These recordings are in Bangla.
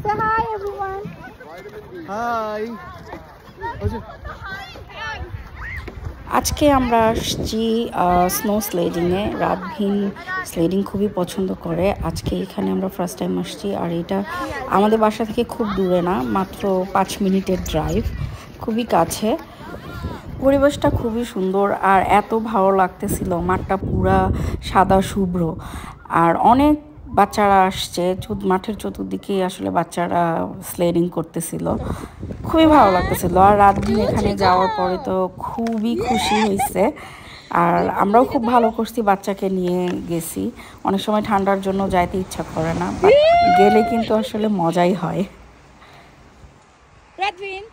Say hi, everyone. Hi. আজকে আমরা আসছি স্নো স্লেডিংয়ে। রাতভিন স্লেডিং খুবই পছন্দ করে। আজকে এখানে আমরা ফার্স্ট টাইম আসছি, আর এটা আমাদের বাসা থেকে খুব দূরে না, মাত্র 5 মিনিটের ড্রাইভ, খুবই কাছে। পরিবেশটা খুবই সুন্দর আর এত ভালো লাগতেছিল। মাঠটা পুরা সাদা শুভ্র, আর অনেক বাচ্চারা আসছে। মাঠের চতুর্দিকেই আসলে বাচ্চারা স্লেডিং করতেছিল, খুবই ভালো লাগতেছিল। আর রাতদিন এখানে যাওয়ার পরে তো খুবই খুশি হয়েছে। আর আমরাও খুব ভালো করছি, বাচ্চাকে নিয়ে গেছি। অনেক সময় ঠান্ডার জন্য যাইতে ইচ্ছা করে না, বাট গেলে কিন্তু আসলে মজাই হয়। Radvin.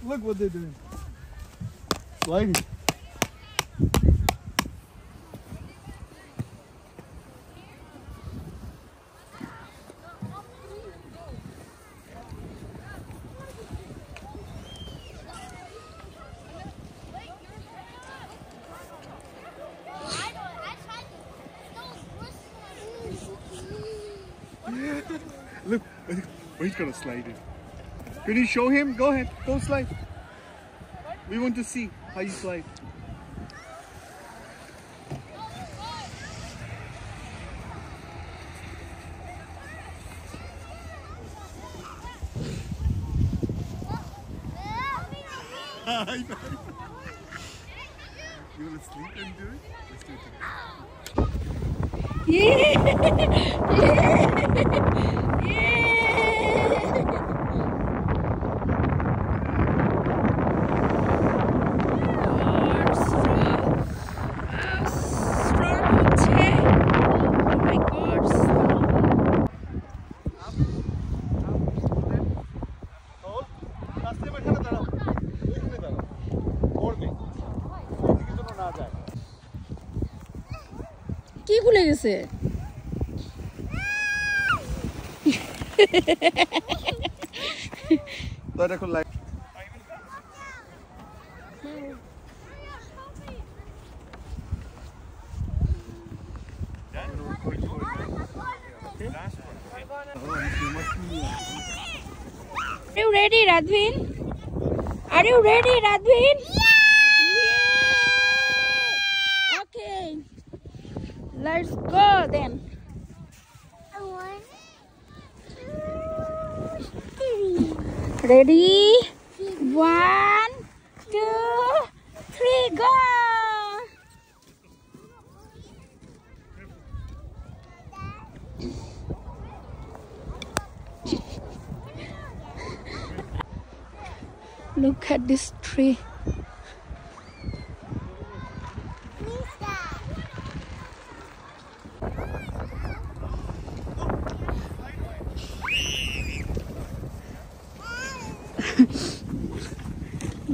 Look what they're doing. Sliding. Look, he's gonna slide in. Can you show him? Go ahead, go slide. We want to see how you slide. You wanna sleep and do it? Let's do it together. কি খুলে গেছে? Are you ready, Radvin? Are you ready, Radvin? Yeah! Okay. Let's go then. 1, 2, 3. Ready? 1, 2, 3, go! Look at this tree.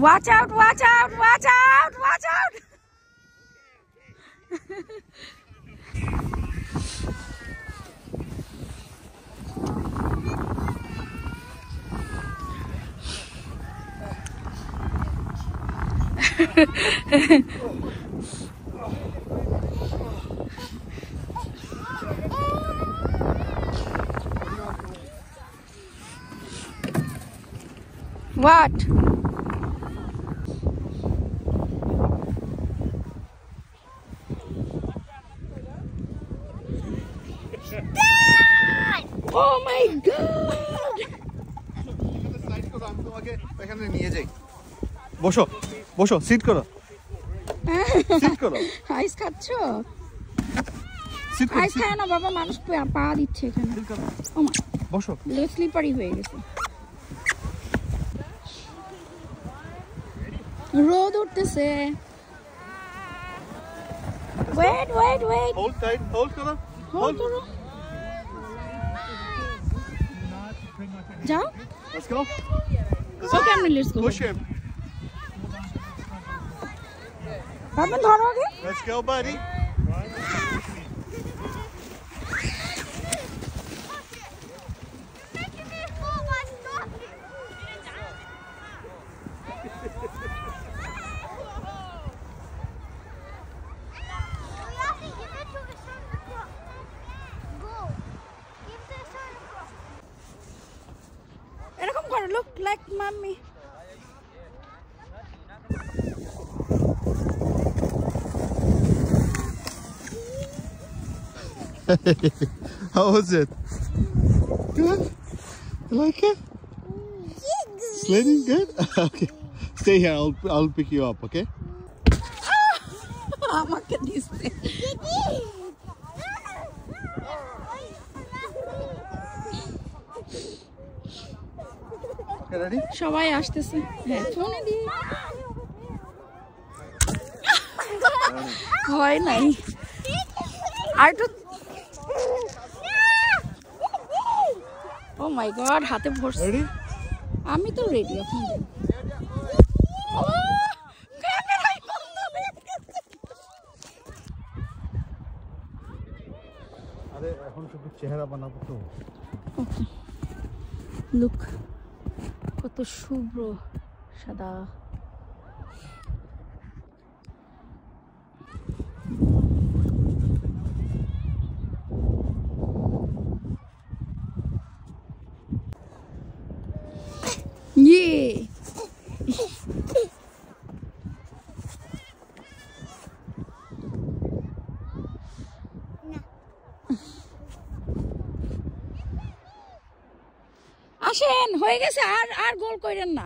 Watch out, watch out, watch out, watch out. What? Oh my God! এখানে নিয়ে যাই। বসো বসো, সিট করো, সিট করো। আইস খাচ্ছো? সিট করো, আইস খায় না বাবা, মানুষ পা দিচ্ছে এখানে। ও মা, বসো। স্লিপারি হয়ে গেছে। রোদ উঠতেছে। Wait wait wait, hold tight, hold করো, হোল্ড করো। যাও। Let's go. Okay, let's go. Push him. Radvin, ধরো আগে। Let's go, buddy. her. Look like mommy. How was it? Good? You like it? Sledding? Good? Okay. Stay here. I'll pick you up, okay? আমাকে দিছে Okay, ready? সবাই আসতেছে হ্যাঁ ফোনে দি হয় নাই আর তো ও মাই গড হাতে ভরছে Ready? আমি তো রেডি এখন আরে এখন শুধু চেহারা বানাবো তো ওকে লুক কত শুভ্র সাদা ইয়ে আসেন হয়ে গেছে আর আর গোল কইরেন না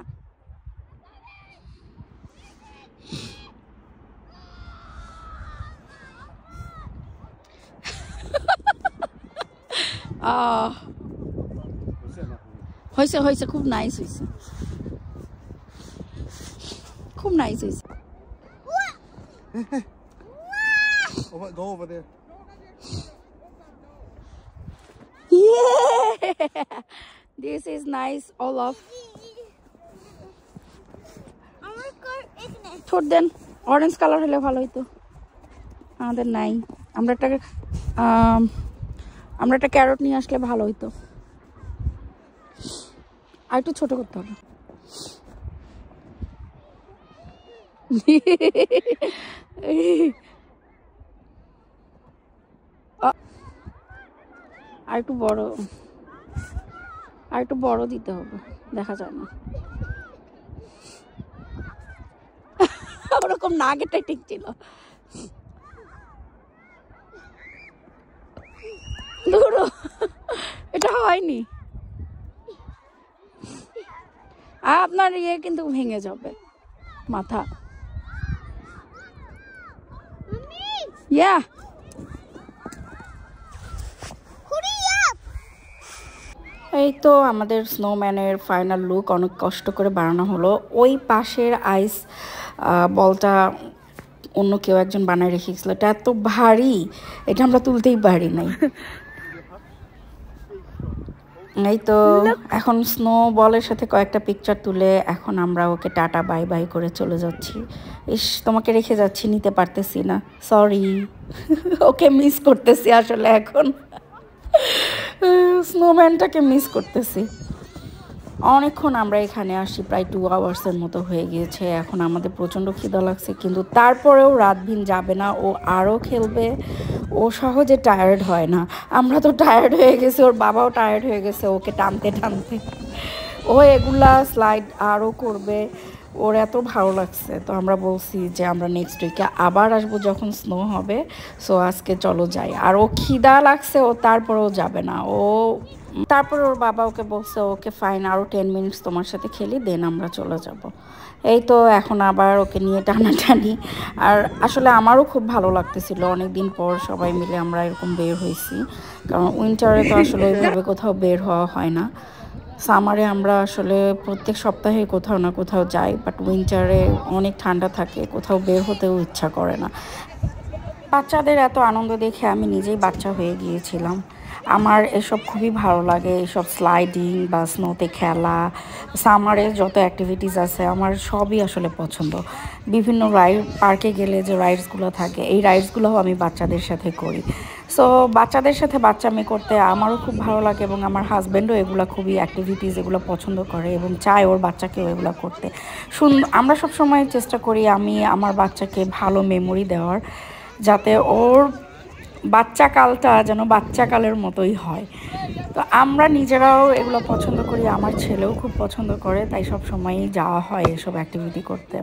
হয়েছে হয়েছে খুব নাইস হয়েছে খুব নাইস হয়েছে Go over there. Yeah! This is nice, Olaf. ছোট দেন অরেঞ্জ কালার হলে ভালো হইতো আমাদের নাই আমরা একটা ক্যারট নিয়ে আসলে ভালো হইতো আর একটু ছোট করতে হবে আর একটু বড় দিতে হবে দেখা যায় না ওরকম না আগেটাই ঠিক ছিল ধরো এটা হয়নি আপনার ইয়ে কিন্তু ভেঙে যাবে মাথা ইয়া এই তো আমাদের স্নোম্যানের ফাইনাল লুক অনেক কষ্ট করে বানানো হলো ওই পাশের আইস বলটা অন্য কেউ একজন বানায় রেখেছিল এটা এত ভারী এটা আমরা তুলতেই পারি নাই এই তো এখন স্নো বলের সাথে কয়েকটা পিকচার তুলে এখন আমরা ওকে টাটা বাই বাই করে চলে যাচ্ছি ইস তোমাকে রেখে যাচ্ছি নিতে পারতেছি না সরি ওকে মিস করতেছি আসলে এখন স্নোম্যানটাকে মিস করতেছি অনেকক্ষণ আমরা এখানে আসি প্রায় 2 আওয়ার্সের মতো হয়ে গিয়েছে এখন আমাদের প্রচণ্ড খিদা লাগছে কিন্তু তারপরেও রাতদিন যাবে না ও আরও খেলবে ও সহজে টায়ার্ড হয় না আমরা তো টায়ার্ড হয়ে গেছি ওর বাবাও টায়ার্ড হয়ে গেছে ওকে টানতে টানতে ও এগুলা স্লাইড আরও করবে ওর এত ভালো লাগছে তো আমরা বলছি যে আমরা নেক্সট উইকে আবার আসবো যখন স্নো হবে সো আজকে চলো যাই আর ও খিদা লাগছে ও তারপরেও যাবে না ও তারপর ওর বাবা ওকে বলছে ওকে ফাইন আরও 10 মিনিটস তোমার সাথে খেলি দেন আমরা চলে যাব এই তো এখন আবার ওকে নিয়ে টানাটানি আর আসলে আমারও খুব ভালো লাগতেছিল অনেক দিন পর সবাই মিলে আমরা এরকম বের হয়েছি কারণ উইন্টারে তো আসলে ওইভাবে কোথাও বের হওয়া হয় না সামারে আমরা আসলে প্রত্যেক সপ্তাহে কোথাও না কোথাও যাই বাট উইন্টারে অনেক ঠান্ডা থাকে কোথাও বের হতেও ইচ্ছা করে না বাচ্চাদের এত আনন্দ দেখে আমি নিজেই বাচ্চা হয়ে গিয়েছিলাম আমার এসব খুবই ভালো লাগে এসব স্লাইডিং বা স্নোতে খেলা সামারে যত অ্যাক্টিভিটিস আছে আমার সবই আসলে পছন্দ বিভিন্ন পার্কে গেলে যে রাইডসগুলো থাকে এই রাইডসগুলোও আমি বাচ্চাদের সাথে করি সো বাচ্চাদের সাথে বাচ্চামি করতে আমারও খুব ভালো লাগে এবং আমার হাজব্যান্ডও এগুলো খুবই অ্যাক্টিভিটিস এগুলো পছন্দ করে এবং চায় ওর বাচ্চাকেও এগুলো করতে আমরা সব সময় চেষ্টা করি আমি আমার বাচ্চাকে ভালো মেমোরি দেওয়ার যাতে ওর বাচ্চাকালটা যেন বাচ্চাকালের মতোই হয় তো আমরা নিজেরাও এগুলো পছন্দ করি, আমার ছেলেও খুব পছন্দ করে, তাই সব সময়ই যাওয়া হয় এসব অ্যাক্টিভিটি করতে।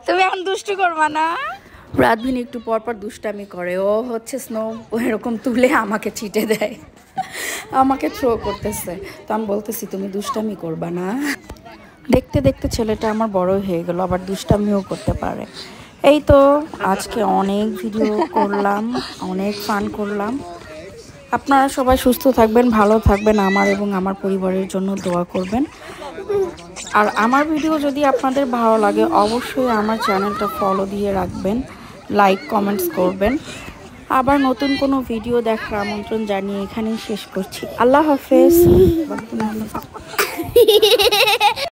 তুমি এখন দুষ্টু করবা না? রাতভিন একটু পরপর দুষ্টামি করে, ও হচ্ছে স্নো এরকম তুলে আমাকে ছিটে দেয়, আমাকে থ্রো করতেছে। তো আমি বলতেছি তুমি দুষ্টামি করবা না। দেখতে দেখতে ছেলেটা আমার বড় হয়ে গেল, আবার দুষ্টামিও করতে পারে। এই তো আজকে অনেক ভিডিও করলাম, অনেক ফান করলাম। আপনারা সবাই সুস্থ থাকবেন, ভালো থাকবেন, আমার এবং আমার পরিবারের জন্য দোয়া করবেন। আর আমার ভিডিও যদি আপনাদের ভালো লাগে অবশ্যই আমার চ্যানেলটা ফলো দিয়ে রাখবেন, লাইক কমেন্টস করবেন। আবার নতুন কোনো ভিডিও দেখার আমন্ত্রণ জানিয়ে এখানেই শেষ করছি। আল্লাহ হাফেজ।